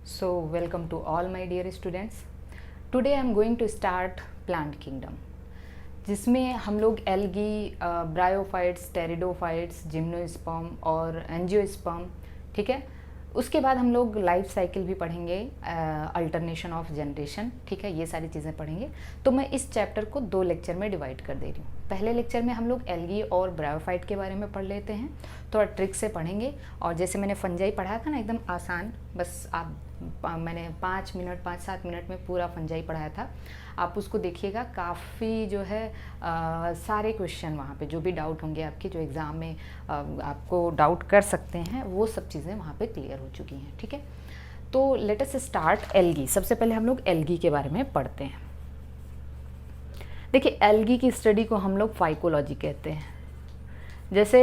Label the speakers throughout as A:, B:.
A: So welcome to all my dear students. Today I am going to start plant kingdom, जिसमें हम लोग algae, bryophytes, pteridophytes, gymnosperm और angiosperm, ठीक है। उसके बाद हम लोग लाइफ साइकिल भी पढ़ेंगे, अल्टरनेशन ऑफ जनरेशन, ठीक है। ये सारी चीज़ें पढ़ेंगे। तो मैं इस चैप्टर को 2 लेक्चर में डिवाइड कर दे रही हूँ। पहले लेक्चर में हम लोग एल्गी और ब्रायोफाइट के बारे में पढ़ लेते हैं, थोड़ा ट्रिक से पढ़ेंगे। और जैसे मैंने फंजाई पढ़ा था ना, एकदम आसान, बस मैंने 5-7 मिनट में पूरा फंजाई पढ़ाया था। आप उसको देखिएगा, काफ़ी जो है सारे क्वेश्चन वहाँ पे जो भी डाउट होंगे आपके, जो एग्ज़ाम में आपको डाउट कर सकते हैं, वो सब चीज़ें वहाँ पे क्लियर हो चुकी हैं, ठीक है। तो लेट अस स्टार्ट एल्गी। सबसे पहले हम लोग एल्गी के बारे में पढ़ते हैं। देखिए, एल्गी की स्टडी को हम लोग फाइकोलॉजी कहते हैं, जैसे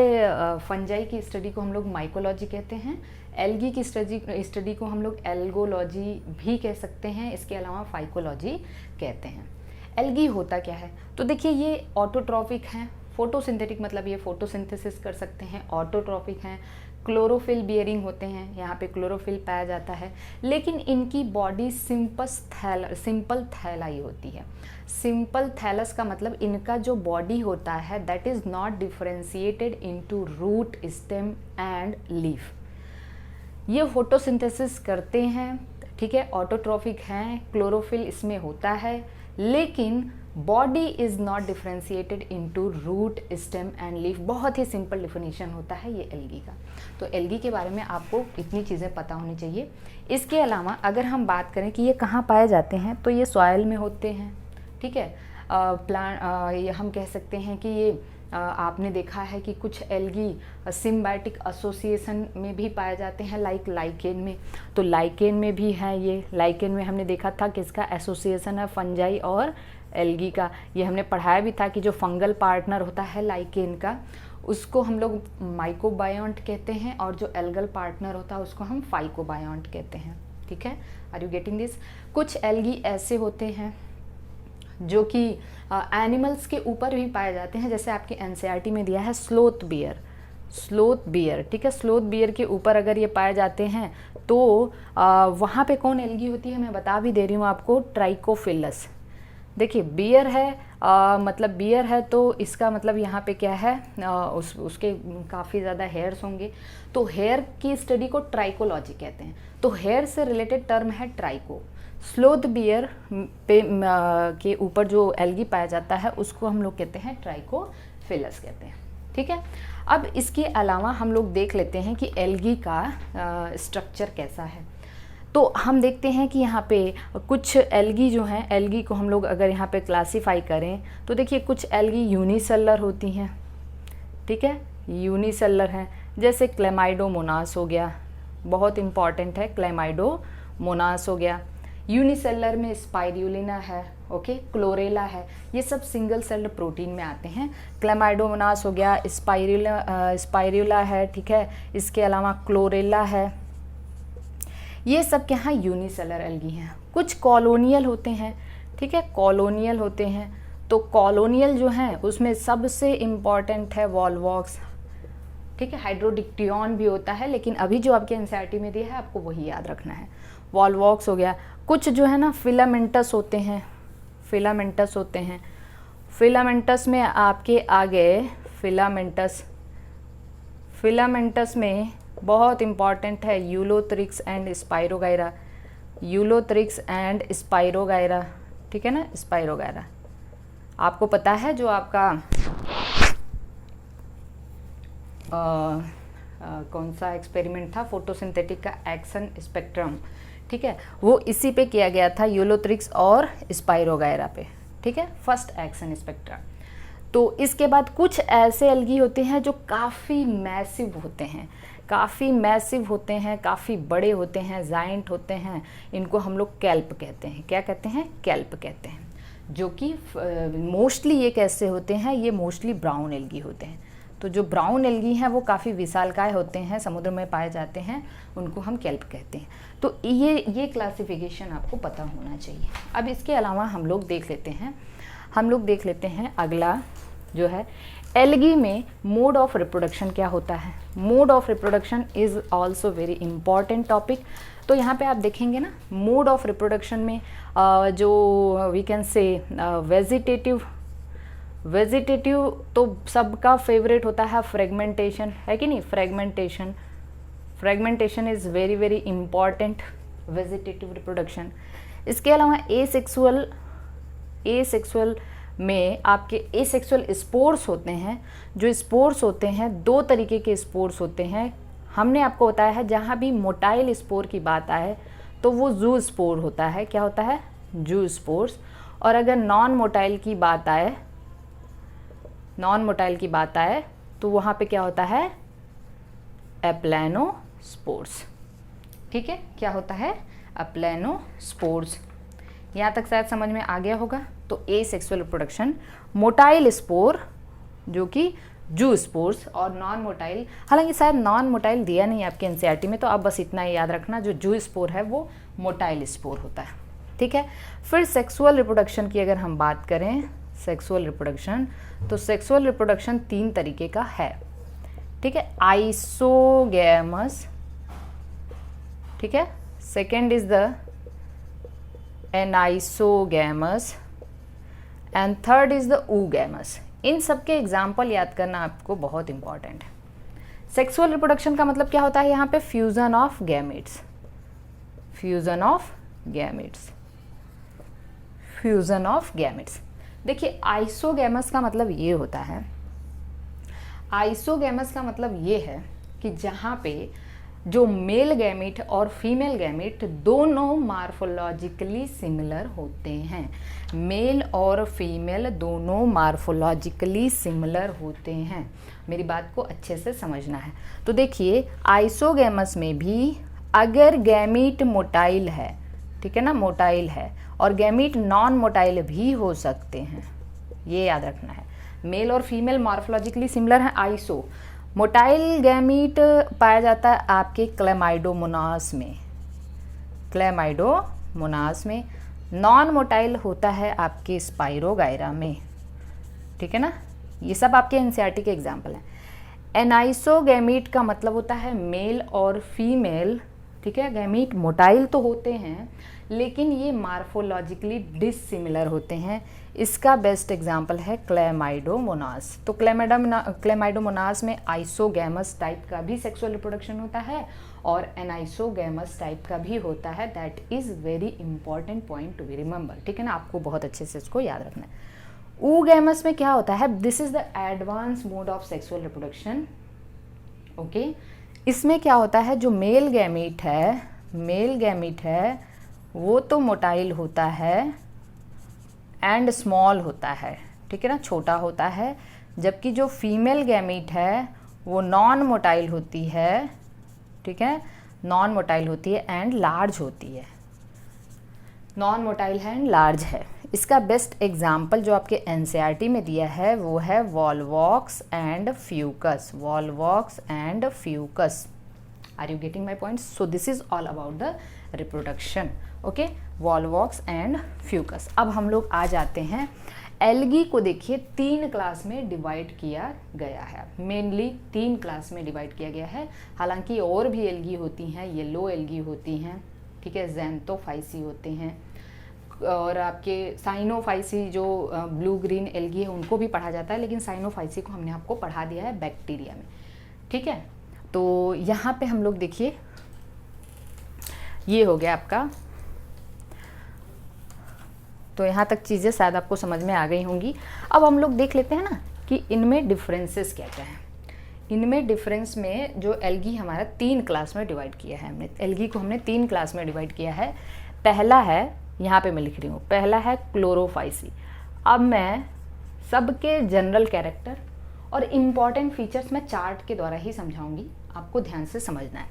A: फंजाई की स्टडी को हम लोग माइकोलॉजी कहते हैं। एल्गी की स्टडी को हम लोग एल्गोलॉजी भी कह सकते हैं, इसके अलावा फाइकोलॉजी कहते हैं। एल्गी होता क्या है? तो देखिए, ये ऑटोट्रॉफिक हैं, फोटोसिंथेटिक मतलब ये फोटोसिंथेसिस कर सकते हैं। ऑटोट्रॉफिक हैं, क्लोरोफिल बियरिंग होते हैं, यहाँ पे क्लोरोफिल पाया जाता है। लेकिन इनकी बॉडी सिंपल थैलाई होती है। सिंपल थैलस का मतलब इनका जो बॉडी होता है that is not differentiated into root, stem and leaf. ये फोटोसिंथेसिस करते हैं, ठीक है, ऑटोट्रॉफिक हैं, क्लोरोफिल इसमें होता है, लेकिन body is not differentiated into root, stem and leaf. बहुत ही सिंपल डिफिनीशन होता है ये एल्गी का। तो एल्गी के बारे में आपको इतनी चीज़ें पता होनी चाहिए। इसके अलावा अगर हम बात करें कि ये कहाँ पाए जाते हैं, तो ये सॉइल में होते हैं, ठीक है। ये हम कह सकते हैं कि ये आपने देखा है कि कुछ एल्गी सिम्बायोटिक एसोसिएशन में भी पाए जाते हैं, लाइक लाइकेन में। तो लाइकेन में भी है ये। लाइकेन में हमने देखा था किसका एसोसिएशन है, फंजाई और एल्गी का। ये हमने पढ़ाया भी था कि जो फंगल पार्टनर होता है लाइकेन का, उसको हम लोग माइकोबायोंट कहते हैं, और जो एल्गल पार्टनर होता है उसको हम फाइकोबायोंट कहते हैं, ठीक है। Are you getting this? कुछ एल्गी ऐसे होते हैं जो कि एनिमल्स के ऊपर भी पाए जाते हैं, जैसे आपके एनसीईआरटी में दिया है स्लोथ बियर, ठीक है। स्लोथ बियर के ऊपर अगर ये पाए जाते हैं तो वहाँ पे कौन एल्गी होती है, मैं बता भी दे रही हूँ आपको, ट्राइकोफिलस। देखिए, बियर है, मतलब बियर है तो इसका मतलब यहाँ पे क्या है, उसके काफ़ी ज़्यादा हेयर्स होंगे, तो हेयर की स्टडी को ट्राइकोलॉजी कहते हैं। तो हेयर से रिलेटेड टर्म है ट्राइको। स्लोथ बियर पे के ऊपर जो एल्गी पाया जाता है उसको हम लोग कहते हैं ट्राइकोफिलस कहते हैं, ठीक है। अब इसके अलावा हम लोग देख लेते हैं कि एल्गी का स्ट्रक्चर कैसा है। तो हम देखते हैं कि यहाँ पे कुछ एल्गी जो हैं, एल्गी को हम लोग अगर यहाँ पे क्लासीफाई करें तो देखिए, कुछ एल्गी यूनिसेलुलर होती हैं, ठीक है, यूनिसेलुलर हैं। जैसे क्लेमाइडोमोनास हो गया, बहुत इंपॉर्टेंट है, क्लेमाइडोमोनास हो गया। यूनिसेलुलर में स्पाइरुलिना है, ओके, क्लोरेला है, ये सब सिंगल सेल्ड प्रोटीन में आते हैं। क्लेमाइडोमोनास हो गया, स्पाइरुला है, ठीक है। इसके अलावा क्लोरेला है, ये सब क्या हैं, यूनिसेलुलर एल्गी हैं। कुछ कॉलोनियल होते हैं, ठीक है, कॉलोनियल होते हैं। तो कॉलोनियल जो हैं उसमें सबसे इम्पॉर्टेंट है वॉल्वॉक्स, ठीक है। हाइड्रोडिक्टियन भी होता है, लेकिन अभी जो आपके एनसीईआरटी में दिया है आपको वही याद रखना है। वॉल्वॉक्स हो गया। कुछ जो है ना फिलामेंटस होते हैं, फिलामेंटस में आपके आ गए फिलामेंटस में बहुत इम्पॉर्टेंट है यूलोथ्रिक्स एंड स्पाइरोगायरा, ठीक है ना, स्पाइरोगायरा। आपको पता है जो आपका कौन सा एक्सपेरिमेंट था फोटोसिंथेटिक का, एक्सन स्पेक्ट्रम, ठीक है, वो इसी पे किया गया था, यूलोथ्रिक्स और स्पाइरोगायरा पे, ठीक है, फर्स्ट एक्सन स्पेक्ट्रम। तो इसके बाद कुछ ऐसे एल्गी होते हैं जो काफ़ी मैसिव होते हैं, काफ़ी बड़े होते हैं, जाइंट होते हैं। इनको हम लोग कैल्प कहते हैं। क्या कहते हैं? कैल्प कहते हैं। जो कि मोस्टली ये कैसे होते हैं, ये मोस्टली ब्राउन एल्गी होते हैं। तो जो ब्राउन एल्गी हैं वो काफ़ी विशालकाय होते हैं, समुद्र में पाए जाते हैं, उनको हम कैल्प कहते हैं। तो ये क्लासिफिकेशन आपको पता होना चाहिए। अब इसके अलावा हम लोग देख लेते हैं अगला जो है एल्गी में मोड ऑफ रिप्रोडक्शन क्या होता है। Mode of reproduction is also very important topic. तो यहाँ पे आप देखेंगे ना मोड ऑफ रिप्रोडक्शन में जो वी कैन से वेजिटेटिव तो सबका फेवरेट होता है फ्रेगमेंटेशन, है कि नहीं? Fragmentation is very very important vegetative reproduction. इसके अलावा एसेक्सुअल में आपके एसेक्सुअल स्पोर्स होते हैं। जो स्पोर्स होते हैं 2 तरीके के स्पोर्स होते हैं। हमने आपको बताया है जहाँ भी मोटाइल स्पोर की बात आए तो वो जू स्पोर होता है। क्या होता है? जू स्पोर्स। और अगर नॉन मोटाइल की बात आए तो वहाँ पे क्या होता है? एप्लेनोस्पोर्स। ठीक है, क्या होता है? एप्लेनोस्पोर्स। यहाँ तक शायद समझ में आ गया होगा। तो एसेक्सुअल रिप्रोडक्शन, मोटाइल स्पोर जो कि जू स्पोर्स, और नॉन मोटाइल, हालांकि शायद नॉन मोटाइल दिया नहीं आपके एनसीईआरटी में, तो आप बस इतना ही याद रखना, जो जू स्पोर है वो मोटाइल स्पोर होता है। ठीक है, फिर सेक्सुअल रिप्रोडक्शन की अगर हम बात करें, सेक्सुअल रिप्रोडक्शन, तो सेक्सुअल रिप्रोडक्शन 3 तरीके का है। ठीक है, आइसोगैमस, ठीक है, second is the anisogamous and third is the oogamous। इन सब के एग्जाम्पल याद करना आपको बहुत इंपॉर्टेंट है। सेक्सुअल रिप्रोडक्शन का मतलब क्या होता है? यहाँ पे fusion of gametes, fusion of gametes. देखिए आइसोगैमस का मतलब ये होता है, आइसोगैमस का मतलब ये है कि जहाँ पे जो मेल गैमेट और फीमेल गैमेट दोनों मार्फोलॉजिकली सिमिलर होते हैं। मेल और फीमेल दोनों मार्फोलॉजिकली सिमिलर होते हैं। मेरी बात को अच्छे से समझना है। तो देखिए आइसोगैमस में भी अगर गैमेट मोटाइल है, ठीक है ना, मोटाइल है, और गैमेट नॉन मोटाइल भी हो सकते हैं, ये याद रखना है। मेल और फीमेल मार्फोलॉजिकली सिमिलर हैं। आइसो मोटाइल गैमीट पाया जाता है आपके क्लेमाइडोमोनास में, नॉन मोटाइल होता है आपके स्पाइरोगायरा में। ठीक है ना, ये सब आपके एनसीईआरटी के एग्जाम्पल हैं। एनाइसोगैमीट का मतलब होता है मेल और फीमेल, ठीक है, गैमीट मोटाइल तो होते हैं लेकिन ये मार्फोलॉजिकली डिसिमिलर होते हैं। इसका बेस्ट एग्जांपल है क्लेमाइडोमोनास। तो क्लेमाइडोमोनास में आइसोगैमस टाइप का भी सेक्सुअल रिप्रोडक्शन होता है और एनाइसोगैमस टाइप का भी होता है। That is very important point to be remember. ठीक है ना, आपको बहुत अच्छे से इसको याद रखना है। oogamous में क्या होता है? This is the advance mode of sexual reproduction. Okay, इसमें क्या होता है? जो मेल गैमीट है वो तो मोटाइल होता है एंड स्मॉल होता है, ठीक है ना, छोटा होता है, जबकि जो फीमेल गैमीट है वो नॉन मोटाइल होती है, ठीक है, नॉन मोटाइल होती है एंड लार्ज होती है, नॉन मोटाइल है एंड लार्ज है। इसका बेस्ट एग्जाम्पल जो आपके एनसीईआरटी में दिया है वो है Volvox and Fucus. Are you getting my point? So this is all about the reproduction. Okay, Volvox and Fucus. अब हम लोग आ जाते हैं एल्गी को। देखिए 3 क्लास में डिवाइड किया गया है, मेनली 3 क्लास में डिवाइड किया गया है। हालांकि और भी एल्गी होती हैं, येलो एल्गी होती हैं, ठीक है, ज़ैंथोफाइसी होते हैं, और आपके साइनोफाइसी जो ब्लू ग्रीन एल्गी है उनको भी पढ़ा जाता है, लेकिन साइनोफाइसी को हमने आपको पढ़ा दिया है बैक्टीरिया में। ठीक है, तो यहाँ पे हम लोग देखिए ये हो गया आपका। तो यहाँ तक चीज़ें शायद आपको समझ में आ गई होंगी। अब हम लोग देख लेते हैं ना कि इनमें डिफरेंसेस क्या क्या हैं। इनमें डिफरेंस में जो एल्गी हमारा 3 क्लास में डिवाइड किया है हमने, एल्गी को हमने 3 क्लास में डिवाइड किया है। पहला है, यहाँ पे मैं लिख रही हूँ, पहला है क्लोरोफाइसी। अब मैं सबके जनरल कैरेक्टर और इम्पॉर्टेंट फीचर्स मैं चार्ट के द्वारा ही समझाऊंगी, आपको ध्यान से समझना है।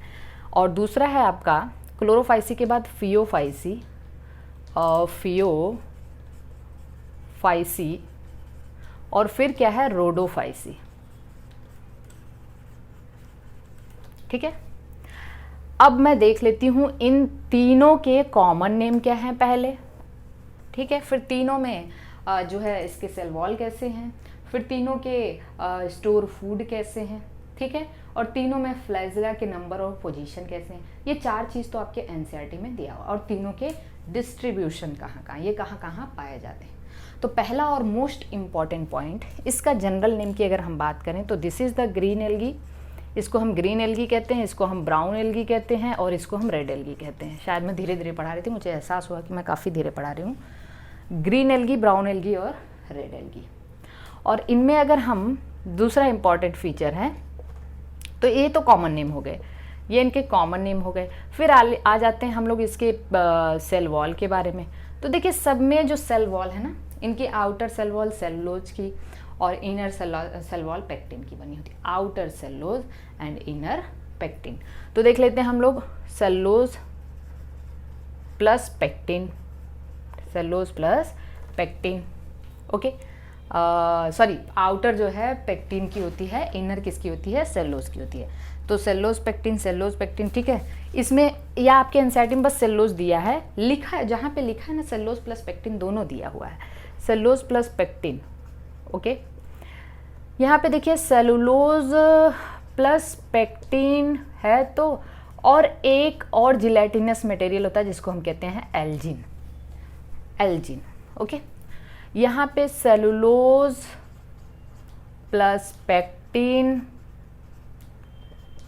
A: और दूसरा है आपका क्लोरोफाइसी के बाद फियोफाइसी, और फिर क्या है? रोडोफाइसी। ठीक है, अब मैं देख लेती हूँ इन तीनों के कॉमन नेम क्या हैं पहले, ठीक है, फिर तीनों में जो है इसके सेल वॉल कैसे हैं, फिर तीनों के स्टोर फूड कैसे हैं, ठीक है, और तीनों में फ्लैजिला के नंबर और पोजीशन कैसे हैं, ये 4 चीज़ तो आपके एनसीईआरटी में दिया हुआ, और तीनों के डिस्ट्रीब्यूशन कहाँ कहाँ, ये कहाँ कहाँ पाए जाते हैं। तो पहला और मोस्ट इम्पॉर्टेंट पॉइंट, इसका जनरल नेम की अगर हम बात करें तो this is the green algae, इसको हम ग्रीन एल्गी कहते हैं, इसको हम ब्राउन एल्गी कहते हैं, और इसको हम रेड एल्गी कहते हैं। शायद मैं धीरे धीरे पढ़ा रही थी, मुझे एहसास हुआ कि मैं काफ़ी धीरे पढ़ा रही हूँ। ग्रीन एल्गी, ब्राउन एल्गी और रेड एल्गी। और इनमें अगर हम दूसरा इम्पॉर्टेंट फीचर है, तो ये तो कॉमन नेम हो गए, ये इनके कॉमन नेम हो गए। फिर आ जाते हैं हम लोग इसके सेल वॉल के बारे में। तो देखिए सब में जो सेल वॉल है ना, इनकी आउटर सेल वॉल सेलुलोज की और इनर सेल वॉल पेक्टिन की बनी होती है। Outer cellulose and inner pectin. तो देख लेते हैं हम लोग, cellulose plus pectin, cellulose plus pectin, okay. Sorry, outer जो है पेक्टिन की होती है, इनर किसकी होती है, सेलुलोज की होती है। तो सेलुलोज पेक्टिन, ठीक है। इसमें या आपके एनसीईआरटी में बस सेलुलोज दिया है, लिखा है जहाँ पे लिखा है ना सेलुलोज प्लस पेक्टिन दोनों दिया हुआ है, सेलुलोज प्लस पेक्टिन, ओके। यहाँ पे देखिए सेलुलोज प्लस पेक्टिन है तो, और एक और जिलेटिनस मटेरियल होता है जिसको हम कहते हैं एल्जिन, एल्जिन, ओके। यहाँ पे cellulose plus pectin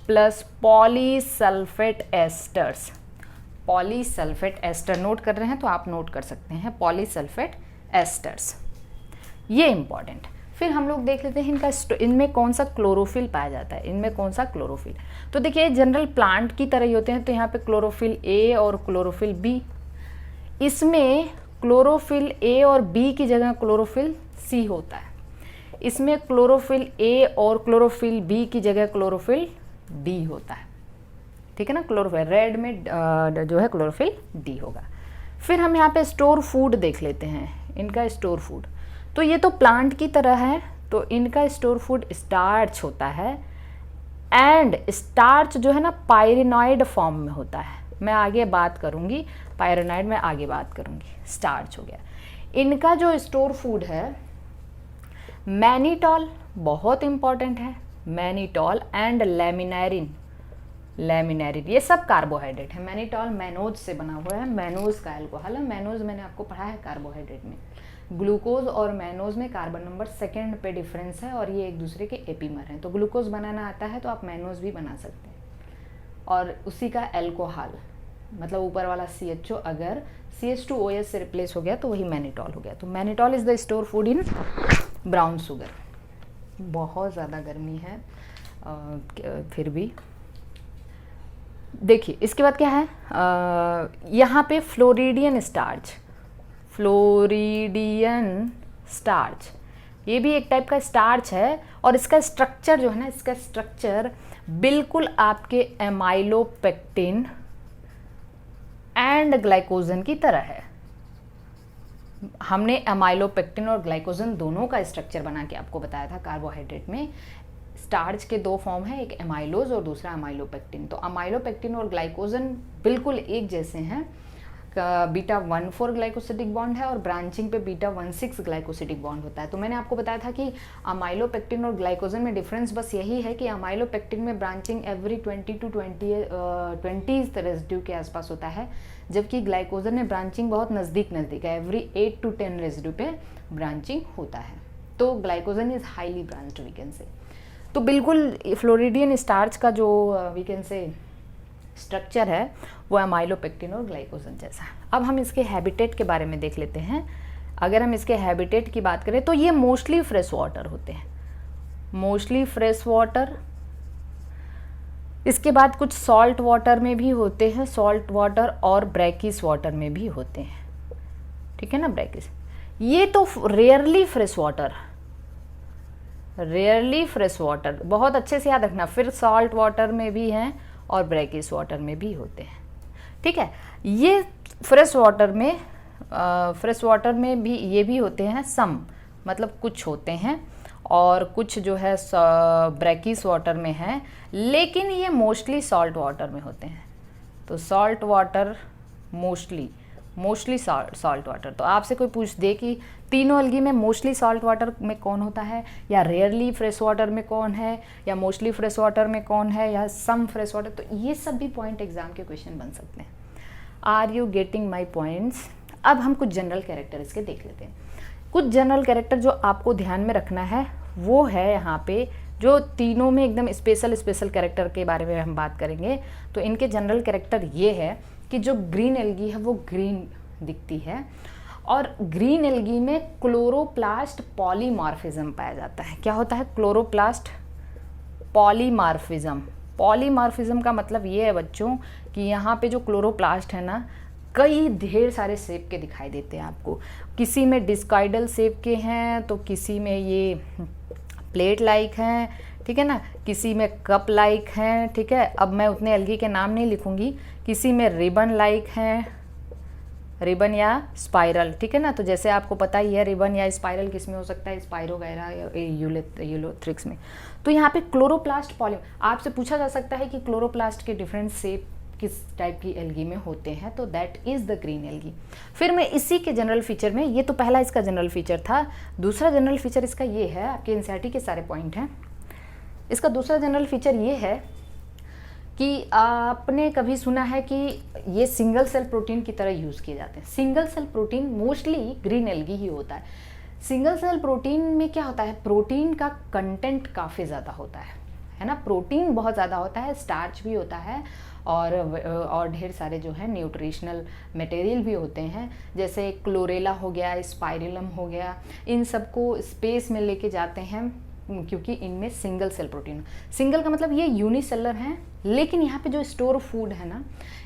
A: plus polysulphate esters, polysulphate ester note कर रहे हैं तो आप नोट कर सकते हैं, पॉलीसल्फेट एस्टर्स, ये इंपॉर्टेंट। फिर हम लोग देख लेते हैं इनमें कौन सा क्लोरोफिल पाया जाता है, इनमें कौन सा क्लोरोफिल। तो देखिए जनरल प्लांट की तरह ही होते हैं, तो यहाँ पे क्लोरोफिल ए और क्लोरोफिल बी, इसमें क्लोरोफिल ए और बी की जगह क्लोरोफिल सी होता है, इसमें क्लोरोफिल ए और क्लोरोफिल बी की जगह क्लोरोफिल डी होता है, ठीक है ना। क्लोरोफिल रेड में जो है क्लोरोफिल डी होगा। फिर हम यहाँ पे स्टोर फूड देख लेते हैं, इनका स्टोर फूड। तो ये तो प्लांट की तरह है, तो इनका स्टोर फूड स्टार्च होता है, एंड स्टार्च जो है ना पायरेनॉइड फॉर्म में होता है। मैं आगे बात करूँगी, पायरेनॉइड में आगे बात करूँगी। स्टार्च हो गया। इनका जो स्टोर फूड है मैनिटॉल, बहुत इंपॉर्टेंट है, मैनिटॉल एंड लेमिनेरिन, लेमिनेरिन ये सब कार्बोहाइड्रेट है। मैनिटॉल मैनोज से बना हुआ है, मैनोज का अल्कोहल है। मैनोज मैंने आपको पढ़ा है कार्बोहाइड्रेट में। ग्लूकोज और मैनोज में कार्बन नंबर सेकंड पे डिफरेंस है, और ये एक दूसरे के एपीमर हैं। तो ग्लूकोज बनाना आता है तो आप मैनोज भी बना सकते हैं, और उसी का अल्कोहल मतलब ऊपर वाला CHO अगर CH2OH से रिप्लेस हो गया तो वही मैनिटॉल हो गया। तो mannitol is the store food in brown sugar. बहुत ज़्यादा गर्मी है फिर भी देखिए इसके बाद क्या है, यहाँ पे फ्लोरिडियन स्टार्च, फ्लोरिडियन स्टार्च ये भी एक टाइप का स्टार्च है, और इसका स्ट्रक्चर जो है ना, इसका स्ट्रक्चर बिल्कुल आपके एमाइलोपेक्टिन एंड ग्लाइकोजन की तरह है। हमने एमाइलोपेक्टिन और ग्लाइकोजन दोनों का स्ट्रक्चर बना के आपको बताया था। कार्बोहाइड्रेट में स्टार्च के 2 फॉर्म है, एक एमाइलोज और दूसरा एमाइलोपेक्टिन। तो एमाइलोपेक्टिन और ग्लाइकोजन बिल्कुल एक जैसे हैं। β14 ग्लाइकोसिडिक बॉन्ड है और ब्रांचिंग पे β16 ग्लाइकोसिडिक बॉन्ड होता है। तो मैंने आपको बताया था कि अमाइलोपेक्टिन और ग्लाइकोजन में डिफरेंस बस यही है कि अमाइलोपेक्टिन में ब्रांचिंग एवरी 20 to 20 रेजिड्यू के आसपास होता है, जबकि ग्लाइकोजन में ब्रांचिंग बहुत नज़दीक है, एवरी 8 to 10 रेजिड्यू पे ब्रांचिंग होता है। तो glycogen is highly branched we can say. तो बिल्कुल फ्लोरिडियन स्टार्च का जो वी कैन से स्ट्रक्चर है वो एमाइलोपेक्टिन और ग्लाइकोजन जैसा है। अब हम इसके हैबिटेट के बारे में देख लेते हैं। अगर हम इसके हैबिटेट की बात करें तो ये मोस्टली फ्रेश वाटर होते हैं, मोस्टली फ्रेश वाटर। इसके बाद कुछ सॉल्ट वाटर में भी होते हैं, सॉल्ट वाटर और ब्रैकिस वाटर में भी होते हैं, ठीक है ना, ब्रैकिस। ये तो rarely fresh water, rarely fresh water बहुत अच्छे से याद रखना। फिर सॉल्ट वाटर में भी हैं और ब्रैकिस वाटर में भी होते हैं, ठीक है। ये फ्रेश वाटर में भी ये भी होते हैं सम, मतलब कुछ होते हैं, और कुछ जो है ब्रैकिस वाटर में है, लेकिन ये मोस्टली सॉल्ट वाटर में होते हैं। तो salt water mostly mostly salt water. तो आपसे कोई पूछ दे कि तीनों एल्गी में मोस्टली सॉल्ट वाटर में कौन होता है, या रेयरली फ्रेश वाटर में कौन है, या मोस्टली फ्रेश वाटर में कौन है, या सम फ्रेश वाटर, तो ये सब भी पॉइंट एग्जाम के क्वेश्चन बन सकते हैं। Are you getting my points? अब हम कुछ जनरल कैरेक्टर इसके देख लेते हैं। कुछ जनरल कैरेक्टर जो आपको ध्यान में रखना है वो है यहाँ पे, जो तीनों में एकदम स्पेशल कैरेक्टर के बारे में हम बात करेंगे। तो इनके जनरल कैरेक्टर ये है कि जो ग्रीन एल्गी है वो ग्रीन दिखती है, और ग्रीन एल्गी में क्लोरोप्लास्ट पॉलीमॉर्फिज्म पाया जाता है। क्या होता है? Chloroplast polymorphism. पॉलीमॉर्फिज्म का मतलब ये है बच्चों कि यहाँ पे जो क्लोरोप्लास्ट है ना, कई ढेर सारे शेप के दिखाई देते हैं आपको। किसी में डिस्कॉइडल शेप के हैं, तो किसी में ये प्लेट लाइक हैं, ठीक है ना, किसी में कप लाइक हैं, ठीक है। अब मैं उतने एल्गी के नाम नहीं लिखूंगी। किसी में रिबन लाइक हैं, रिबन या स्पाइरल, ठीक है ना। तो जैसे आपको पता ही है रिबन या स्पाइरल किस में हो सकता है, स्पाइरोगैरा या यूलोथ्रिक्स में। तो यहाँ पे क्लोरोप्लास्ट पॉली, आपसे पूछा जा सकता है कि क्लोरोप्लास्ट के डिफरेंट शेप किस टाइप की एल्गी में होते हैं, तो that is the green algae. फिर मैं इसी के जनरल फीचर में, ये तो पहला इसका जनरल फीचर था, दूसरा जनरल फीचर इसका ये है, आपके एनसीईआरटी के सारे पॉइंट हैं। इसका दूसरा जनरल फीचर ये है कि आपने कभी सुना है कि ये सिंगल सेल प्रोटीन की तरह यूज़ किए जाते हैं। Single cell protein mostly green algae ही होता है। सिंगल सेल प्रोटीन में क्या होता है, प्रोटीन का कंटेंट काफ़ी ज़्यादा होता है ना, प्रोटीन बहुत ज़्यादा होता है, स्टार्च भी होता है, और ढेर सारे जो है न्यूट्रिशनल मटेरियल भी होते हैं, जैसे क्लोरेला हो गया, स्पाइरुलम हो गया, इन सबको स्पेस में लेके जाते हैं क्योंकि इनमें सिंगल सेल प्रोटीन। सिंगल का मतलब ये यूनिसेलर हैं, लेकिन यहाँ पे जो स्टोर फूड है ना,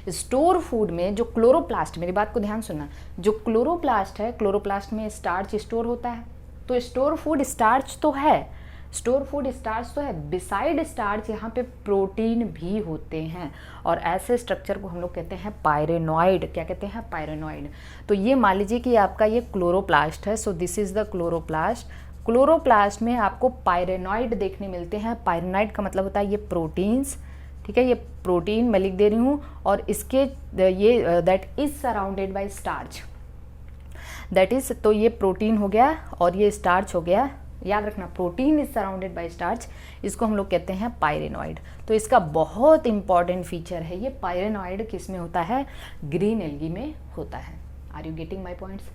A: स्टोर फूड में जो क्लोरोप्लास्ट, मेरी बात को ध्यान सुनना, जो क्लोरोप्लास्ट है, क्लोरोप्लास्ट में स्टार्च स्टोर होता है। तो स्टोर फूड स्टार्च तो है, स्टोर फूड स्टार्च तो है, बिसाइड स्टार्च यहाँ पे प्रोटीन भी होते हैं, और ऐसे स्ट्रक्चर को हम लोग कहते हैं पायरेनॉइड। क्या कहते हैं? पायरेनॉइड। तो ये मान लीजिए कि आपका ये क्लोरोप्लास्ट है, सो this is the chloroplast. Chloroplast में आपको पायरेनॉइड देखने मिलते हैं। पायरेनॉइड का मतलब होता है ये प्रोटीन्स, ठीक है, ये प्रोटीन मैं लिख दे रही हूँ, और इसके ये that is surrounded by starch, that is, तो ये प्रोटीन हो गया और ये स्टार्च हो गया। याद रखना, protein is surrounded by starch, इसको हम लोग कहते हैं पायरेनॉइड। तो इसका बहुत इंपॉर्टेंट फीचर है ये, पायरेनॉइड किस में होता है? ग्रीन एल्गी में होता है। Are you getting my points?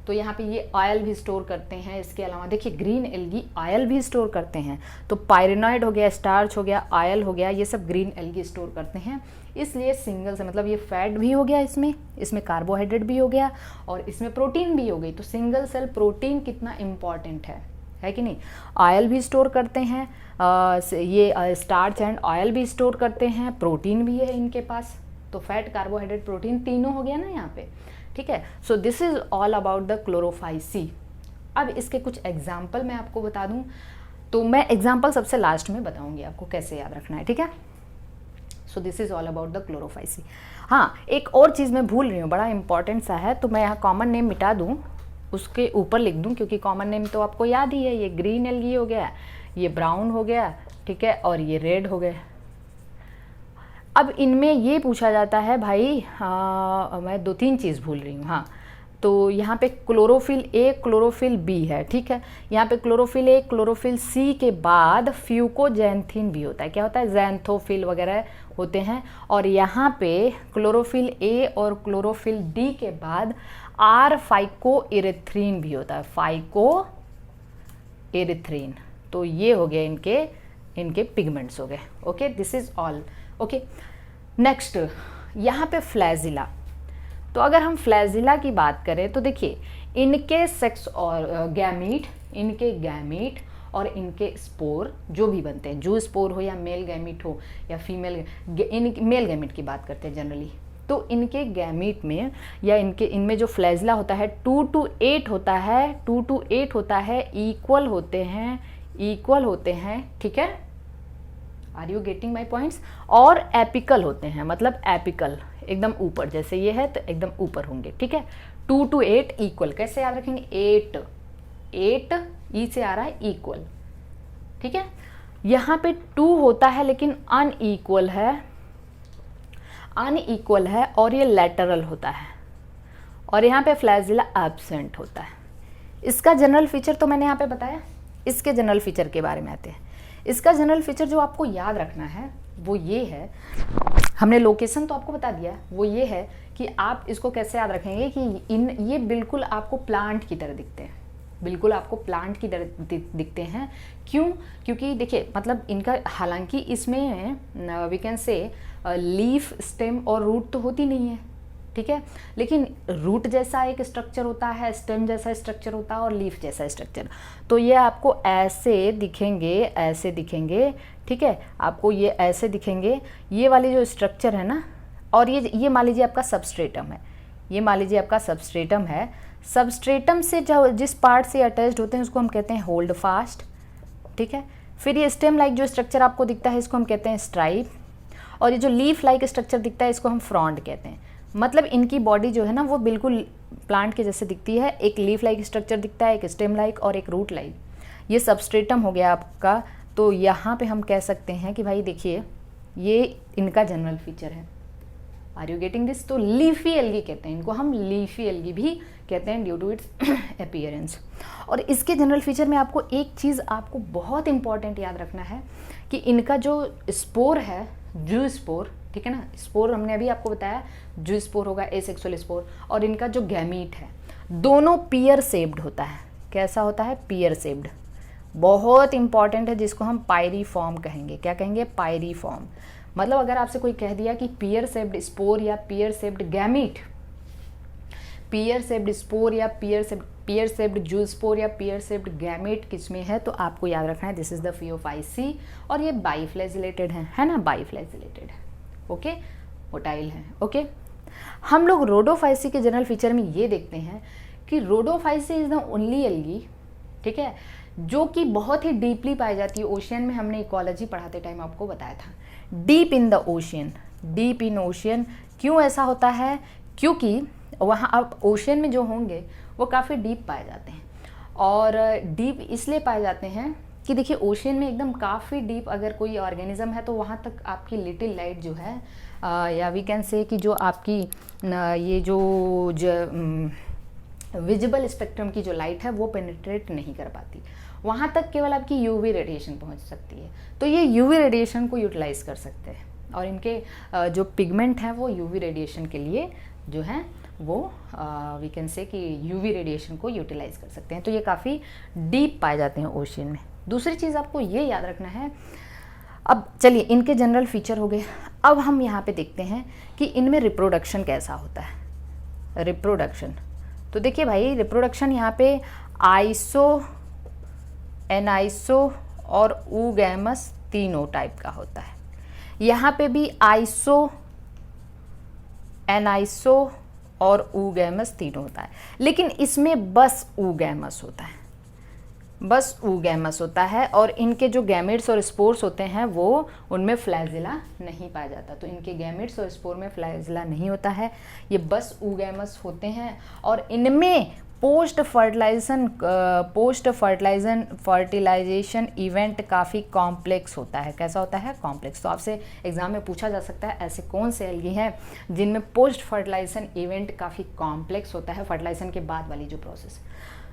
A: तो यहाँ पे ये ऑयल भी स्टोर करते हैं। इसके अलावा देखिए ग्रीन एल्गी ऑयल भी स्टोर करते हैं। तो पायरेनॉइड हो गया, स्टार्च हो गया, ऑयल हो गया, ये सब ग्रीन एल्गी स्टोर करते हैं। इसलिए सिंगल से मतलब ये फैट भी हो गया, इसमें कार्बोहाइड्रेट भी हो गया, और इसमें प्रोटीन भी हो गई। तो सिंगल सेल प्रोटीन कितना इम्पॉर्टेंट है कि नहीं। ऑयल भी स्टोर करते हैं, ये स्टार्च एंड ऑयल भी स्टोर करते हैं, प्रोटीन भी है इनके पास। तो फैट, कार्बोहाइड्रेट, प्रोटीन तीनों हो गया ना यहाँ पे, ठीक है। सो this is all about the Chlorophyceae. अब इसके कुछ एग्जाम्पल मैं आपको बता दूं, तो मैं एग्जाम्पल सबसे लास्ट में बताऊंगी आपको कैसे याद रखना है, ठीक है। सो this is all about the Chlorophyceae. हाँ, एक और चीज़ मैं भूल रही हूँ, बड़ा इंपॉर्टेंट सा है, तो मैं यहाँ कॉमन नेम मिटा दूँ, उसके ऊपर लिख दूँ, क्योंकि कॉमन नेम तो आपको याद ही है, ये ग्रीन एल्गी हो गया, ये ब्राउन हो गया, ठीक है, और ये रेड हो गया। अब इनमें ये पूछा जाता है भाई, मैं 2-3 चीज़ भूल रही हूँ। हाँ, तो यहाँ पे क्लोरोफिल ए, क्लोरोफिल बी है, ठीक है। यहाँ पे क्लोरोफिल ए, क्लोरोफिल सी के बाद फ्यूकोजैंथिन भी होता है। क्या होता है? जैंथोफिल वगैरह होते हैं। और यहाँ पे क्लोरोफिल ए और क्लोरोफिल डी के बाद आर फाइको इरेथ्रीन भी होता है, फाइको इरेथ्रीन। तो ये हो गए इनके पिगमेंट्स हो गए। Okay, this is all. Okay, next यहाँ पे फ्लैजिला। तो अगर हम फ्लैजिला की बात करें तो देखिए इनके सेक्स और गैमीट और इनके स्पोर जो भी बनते हैं, जो स्पोर हो या मेल गैमीट हो या फीमेल, मेल गैमीट की बात करते हैं जनरली, तो इनके गैमीट में या इनमें जो फ्लैजिला होता है 2 to 8 होता है, 2 to 8 होता है, इक्वल होते हैं, ठीक है। Are you getting my points? और एपिकल होते हैं, मतलब एपिकल एकदम ऊपर, जैसे ये है तो एकदम ऊपर होंगे, ठीक है। 2 to 8 इक्वल, कैसे याद रखेंगे? 8 ई से आ रहा है इक्वल, ठीक है। यहाँ पे 2 होता है लेकिन अनइक्वल है और ये लैटरल होता है, और यहाँ पे फ्लैजिला एब्सेंट होता है। इसका जनरल फीचर तो मैंने यहाँ पे बताया। इसके जनरल फीचर के बारे में आते हैं। इसका जनरल फीचर जो आपको याद रखना है वो ये है, हमने लोकेशन तो आपको बता दिया, वो ये है कि आप इसको कैसे याद रखेंगे कि ये बिल्कुल आपको प्लांट की तरह दिखते हैं, बिल्कुल आपको प्लांट की तरह दिखते हैं। क्यों? क्योंकि देखिए मतलब इनका, हालांकि इसमें we can say leaf, stem और रूट तो होती नहीं है, ठीक है, लेकिन रूट जैसा एक स्ट्रक्चर होता है, स्टेम जैसा स्ट्रक्चर होता है और लीफ जैसा स्ट्रक्चर। तो ये आपको ऐसे दिखेंगे, ऐसे दिखेंगे, ठीक है, आपको ये ऐसे दिखेंगे, ये वाली जो स्ट्रक्चर है ना। और ये मान लीजिए आपका सबस्ट्रेटम है, ये मान लीजिए आपका सबस्ट्रेटम है। सबस्ट्रेटम से जो जिस पार्ट से अटैच्ड होते हैं उसको हम कहते हैं होल्ड फास्ट, ठीक है। फिर ये स्टेम लाइक जो स्ट्रक्चर आपको दिखता है इसको हम कहते हैं स्ट्राइप, और ये जो लीफ लाइक स्ट्रक्चर दिखता है इसको हम फ्रॉन्ड कहते हैं। मतलब इनकी बॉडी जो है ना वो बिल्कुल प्लांट के जैसे दिखती है। एक लीफ लाइक स्ट्रक्चर दिखता है, एक स्टेम लाइक और एक रूट लाइक। ये सबस्ट्रेटम हो गया आपका। तो यहाँ पे हम कह सकते हैं कि भाई देखिए ये इनका जनरल फीचर है। Are you getting this? तो लीफी एल्गी कहते हैं इनको, हम लीफी एल्गी भी कहते हैं ड्यू टू इट्स अपीयरेंस। और इसके जनरल फीचर में आपको एक चीज़ आपको बहुत इंपॉर्टेंट याद रखना है कि इनका जो स्पोर है, जू स्पोर, ठीक है ना, स्पोर हमने अभी आपको बताया, जू स्पोर होगा एसेक्सुअल स्पोर, और इनका जो गैमीट है दोनों पियर शेप्ड होता है। कैसा होता है? Pear shaped. बहुत इंपॉर्टेंट है, जिसको हम पायरीफॉर्म कहेंगे। क्या कहेंगे? पायरीफॉर्म। मतलब अगर आपसे कोई कह दिया कि पियर शेप्ड स्पोर या pear shaped gamete, pear shaped spore या पियर शेप्ड जू स्पोर या पियर शेप्ड गैमेट किसमें है, तो आपको याद रखना है दिस इज द फियोफाइसी, और ये बाइफ्लैजिलेटेड है ना, बाइफ्लैजिलेटेड है, ओके, मोटाइल है, ओके। हम लोग रोडोफाइसी के जनरल फीचर में ये देखते हैं कि Rhodophyceae is the only algae, ठीक है, जो कि बहुत ही डीपली पाई जाती है ओशियन में। हमने इकोलॉजी पढ़ाते टाइम आपको बताया था, deep in the ocean, deep in ocean. क्यों ऐसा होता है? क्योंकि वहाँ आप ओशियन में जो होंगे वो काफ़ी डीप पाए जाते हैं। और डीप इसलिए पाए जाते हैं कि देखिए ओशियन में एकदम काफ़ी डीप अगर कोई ऑर्गेनिज्म है तो वहाँ तक आपकी लिटिल लाइट जो है या वी कैन से कि जो आपकी ये जो विजिबल स्पेक्ट्रम की जो लाइट है वो पेनिट्रेट नहीं कर पाती, वहाँ तक केवल आपकी यूवी रेडिएशन पहुँच सकती है। तो ये यूवी रेडिएशन को यूटिलाइज कर सकते हैं, और इनके जो पिगमेंट हैं वो यूवी रेडिएशन के लिए जो है वो वी कैन से कि यूवी रेडिएशन को यूटिलाइज कर सकते हैं। तो ये काफ़ी डीप पाए जाते हैं ओशियन में। दूसरी चीज़ आपको ये याद रखना है, अब चलिए इनके जनरल फीचर हो गए। अब हम यहाँ पे देखते हैं कि इनमें रिप्रोडक्शन कैसा होता है। रिप्रोडक्शन तो देखिए भाई, रिप्रोडक्शन यहाँ पे आइसो, एनाइसो और ऊगैमस तीनों टाइप का होता है। यहाँ पे भी आइसो, एनाइसो और ऊगैमस तीनों होता है, लेकिन इसमें बस ऊगैमस होता है, बस ऊगैमस होता है। और इनके जो गैमेट्स और स्पोर्स होते हैं वो उनमें फ्लैजिला नहीं पाया जाता। तो इनके गैमेट्स और स्पोर में फ्लैजिला नहीं होता है, ये बस ऊगैमस होते हैं। और इनमें पोस्ट फर्टिलाइजेशन इवेंट काफ़ी कॉम्प्लेक्स होता है। कैसा होता है? कॉम्प्लेक्स। तो आपसे एग्जाम में पूछा जा सकता है ऐसे कौन से एल्गी हैं जिनमें पोस्ट फर्टिलाइजेशन इवेंट काफ़ी कॉम्प्लेक्स होता है, फर्टिलाइजेशन के बाद वाली जो प्रोसेस।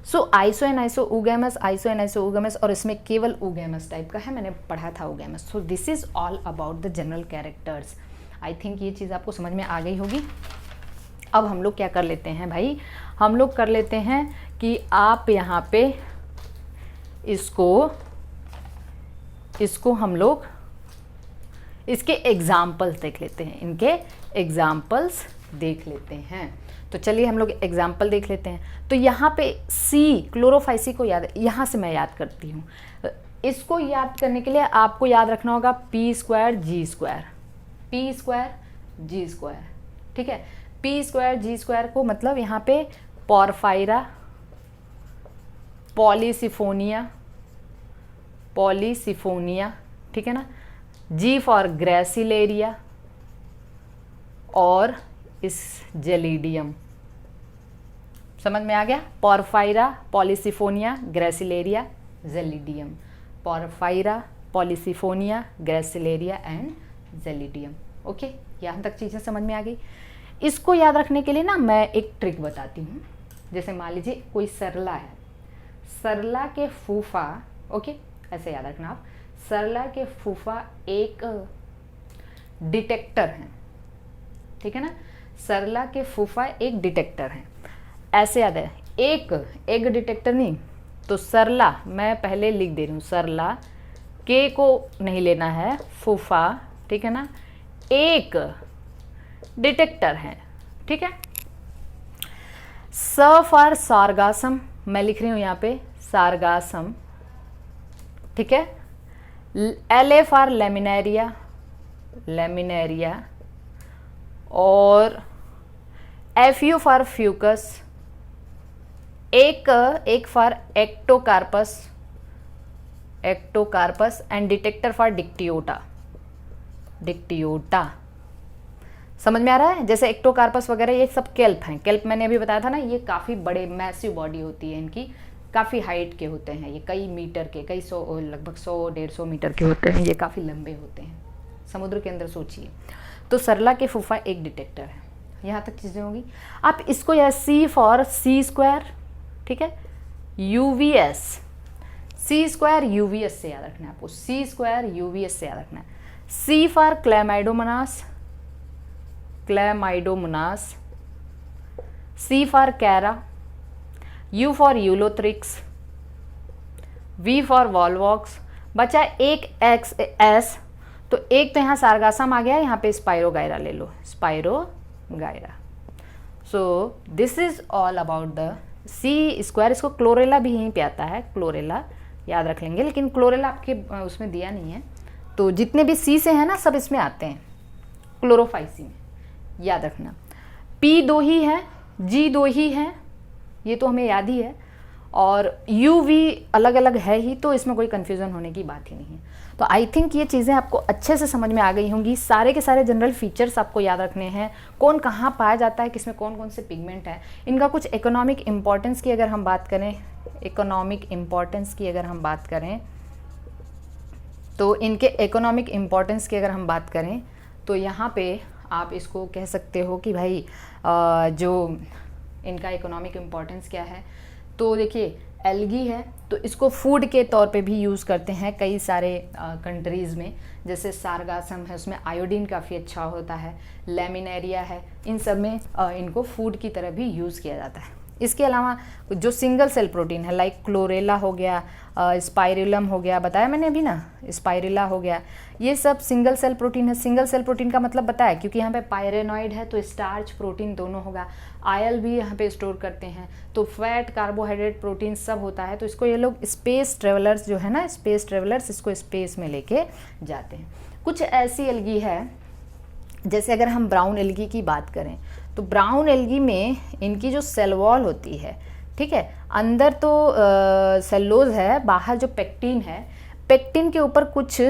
A: सो आइसो एनाइसो ऊगैमस, आइसो एनाइसो ऊगैमस, और इसमें केवल ऊगैमस टाइप का है, मैंने पढ़ा था oogamous. So this is all about the general characters. I think ये चीज़ आपको समझ में आ गई होगी। अब हम लोग क्या कर लेते हैं भाई, हम लोग कर लेते हैं कि आप यहाँ पे इसको हम लोग इसके एग्जाम्पल्स देख लेते हैं, इनके एग्जाम्पल्स देख लेते हैं। तो चलिए हम लोग एग्जाम्पल देख लेते हैं। तो यहाँ पे सी, क्लोरोफाइसी को याद, यहाँ से मैं याद करती हूँ। इसको याद करने के लिए आपको याद रखना होगा पी स्क्वायर जी स्क्वायर, पी स्क्वायर जी स्क्वायर, ठीक है। पी स्क्वायर जी स्क्वायर को मतलब यहाँ पे पॉर्फाइरा, पॉलीसिफोनिया, पॉलीसिफोनिया, ठीक है ना, जी फॉर ग्रेसिलेरिया और इस जेलिडियम। समझ में आ गया? Porphyra, polysiphonia, gracilaria, gelidium. Porphyra, polysiphonia, gracilaria and gelidium. Okay, यहाँ तक चीज़ें समझ में आ गई। इसको याद रखने के लिए ना मैं एक ट्रिक बताती हूँ। जैसे मान लीजिए कोई सरला है, सरला के फूफा, ओके ऐसे याद रखना आप, सरला के फूफा एक डिटेक्टर हैं, ठीक है ना, सरला के फूफा एक डिटेक्टर हैं, ऐसे याद है। एक डिटेक्टर नहीं, तो सरला मैं पहले लिख दे रही हूँ, सरला के को नहीं लेना है, फूफा, ठीक है ना, एक डिटेक्टर है, ठीक है। स फॉर सार्गासम मैं लिख रही हूँ यहाँ पे, सार्गासम, ठीक है। L A for laminaria, laminaria, और एफ यू फॉर फ्यूकस, एक for Ectocarpus, Ectocarpus, and detector for Dictyota, Dictyota. समझ में आ रहा है? जैसे एक्टोकार्पस वगैरह ये सब केल्प हैं। केल्प मैंने अभी बताया था ना, ये काफ़ी बड़े मैसिव बॉडी होती है इनकी, काफ़ी हाइट के होते हैं, ये कई मीटर के, कई सौ, लगभग 100-150 मीटर के होते हैं, ये काफ़ी लंबे होते हैं, समुद्र के अंदर सोचिए। तो सरला के फूफा एक डिटेक्टर है। यहाँ तक चीज़ें होंगी। आप इसको या सी फॉर सी स्क्वायर, ठीक है, यूवीएस, सी स्क्वायर यूवीएस से याद रखना है आपको, सी स्क्वायर यूवीएस से याद रखना है। C for chlamydomonas, chlamydomonas, C for chara, U for ulothrix, V for volvox. बचा एक एक्स एस, तो एक तो यहाँ सार्गासम आ गया, यहाँ पे स्पाइरोगायरा ले लो, spirogyra. So this is all about the C square. इसको क्लोरेला भी यहीं पे आता है, क्लोरेला याद रख लेंगे, लेकिन क्लोरेला आपके उसमें दिया नहीं है, तो जितने भी सी से हैं ना सब इसमें आते हैं, क्लोरोफाइसी में, याद रखना। पी 2 ही है, जी 2 ही है, ये तो हमें याद ही है, और यू वी अलग अलग है ही, तो इसमें कोई कन्फ्यूज़न होने की बात ही नहीं है। तो आई थिंक ये चीज़ें आपको अच्छे से समझ में आ गई होंगी। सारे के सारे जनरल फीचर्स आपको याद रखने हैं, कौन कहाँ पाया जाता है, किसमें कौन कौन से पिगमेंट हैं, इनका कुछ इकोनॉमिक इम्पॉर्टेंस की अगर हम बात करें, इकोनॉमिक इम्पॉर्टेंस की अगर हम बात करें, तो इनके इकोनॉमिक इम्पॉर्टेंस की अगर हम बात करें, तो यहाँ पे आप इसको कह सकते हो कि भाई जो इनका इकोनॉमिक इम्पॉर्टेंस क्या है, तो देखिए एल्गी है, तो इसको फूड के तौर पे भी यूज़ करते हैं कई सारे कंट्रीज़ में। जैसे सार्गासम है, उसमें आयोडीन काफ़ी अच्छा होता है, लेमिनेरिया है, इन सब में इनको फूड की तरह भी यूज़ किया जाता है। इसके अलावा जो सिंगल सेल प्रोटीन है, लाइक क्लोरेला हो गया, स्पाइरुलम हो गया, बताया मैंने अभी ना, स्पाइरुला हो गया, ये सब सिंगल सेल प्रोटीन है। सिंगल सेल प्रोटीन का मतलब बताया, क्योंकि यहाँ पे पायरेनॉइड है, तो स्टार्च प्रोटीन दोनों होगा, आयल भी यहाँ पे स्टोर करते हैं, तो फैट, कार्बोहाइड्रेट, प्रोटीन सब होता है। तो इसको ये लोग स्पेस ट्रेवलर्स जो है ना, स्पेस ट्रेवलर्स, इसको स्पेस में लेके जाते हैं। कुछ ऐसी एल्गी है, जैसे अगर हम ब्राउन एल्गी की बात करें, तो ब्राउन एल्गी में इनकी जो सेल वॉल होती है, ठीक है, अंदर तो सेलोज है, बाहर जो पेक्टिन है, पेक्टिन के ऊपर कुछ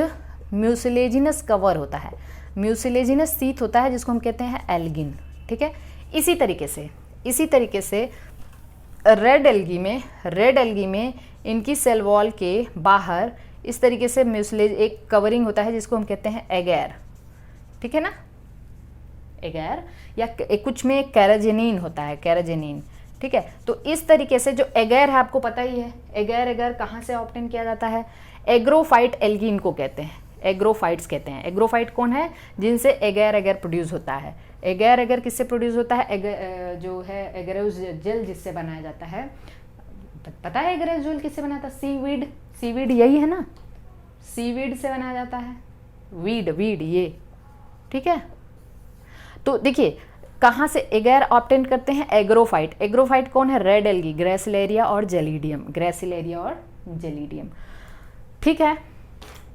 A: म्यूसिलेजिनस कवर होता है, म्यूसिलेजिनस सीथ होता है, जिसको हम कहते हैं एल्गिन, ठीक है। इसी तरीके से रेड एल्गी में इनकी सेल वॉल के बाहर इस तरीके से म्यूसिलेज एक कवरिंग होता है, जिसको हम कहते हैं एगैर, ठीक है ना, एगैर, या कुछ में कैराजेनिन होता है, कैराजेनिन, ठीक है। तो इस तरीके से जो एगैर है, आपको पता ही है, एगैर कहाँ से ऑब्टेन किया जाता है, एग्रोफाइट एल्गी इनको कहते हैं, एग्रोफाइट्स कहते हैं। एग्रोफाइट कौन है, जिनसे एगैर प्रोड्यूस होता है। एगैर किससे प्रोड्यूस होता है, जो है एगरेज जेल जिससे बनाया जाता है, पता है एगरेज जेल किससे बनाया था, सीवीड यही है ना, सीवीड से बनाया जाता है, वीड ये, ठीक है। तो देखिए कहाँ से एगैर ऑब्टेन करते हैं, एग्रोफाइट कौन है, रेड एल्गी, ग्रेसिलेरिया और जेलिडियम, ठीक है।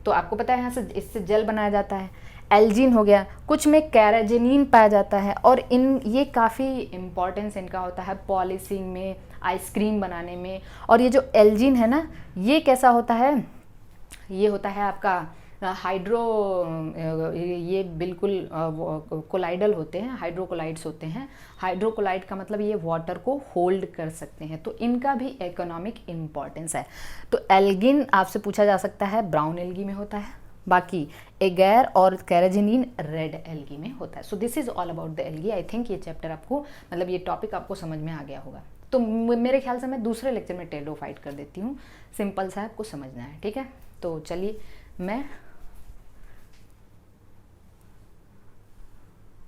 A: तो आपको पता है यहाँ से इससे जेल बनाया जाता है। एल्जीन हो गया, कुछ में कैराजेनिन पाया जाता है, और ये काफ़ी इम्पॉर्टेंस इनका होता है पॉलिशिंग में, आइसक्रीम बनाने में। और ये जो एल्जीन है ना, ये कैसा होता है, ये होता है आपका ये बिल्कुल कोलाइडल होते हैं, हाइड्रोकोलाइड्स होते हैं। हाइड्रोकोलाइड का मतलब ये वाटर को होल्ड कर सकते हैं, तो इनका भी इकोनॉमिक इम्पॉर्टेंस है। तो एल्गिन आपसे पूछा जा सकता है, ब्राउन एल्गी में होता है, बाकी एगैर और कैराजिनिन रेड एल्गी में होता है। So this is all about the algae. I think ये चैप्टर आपको, मतलब ये टॉपिक आपको समझ में आ गया होगा। तो मेरे ख्याल से मैं दूसरे लेक्चर में टेरिडोफाइट कर देती हूँ, सिंपल सा आपको समझना है, ठीक है। तो चलिए मैं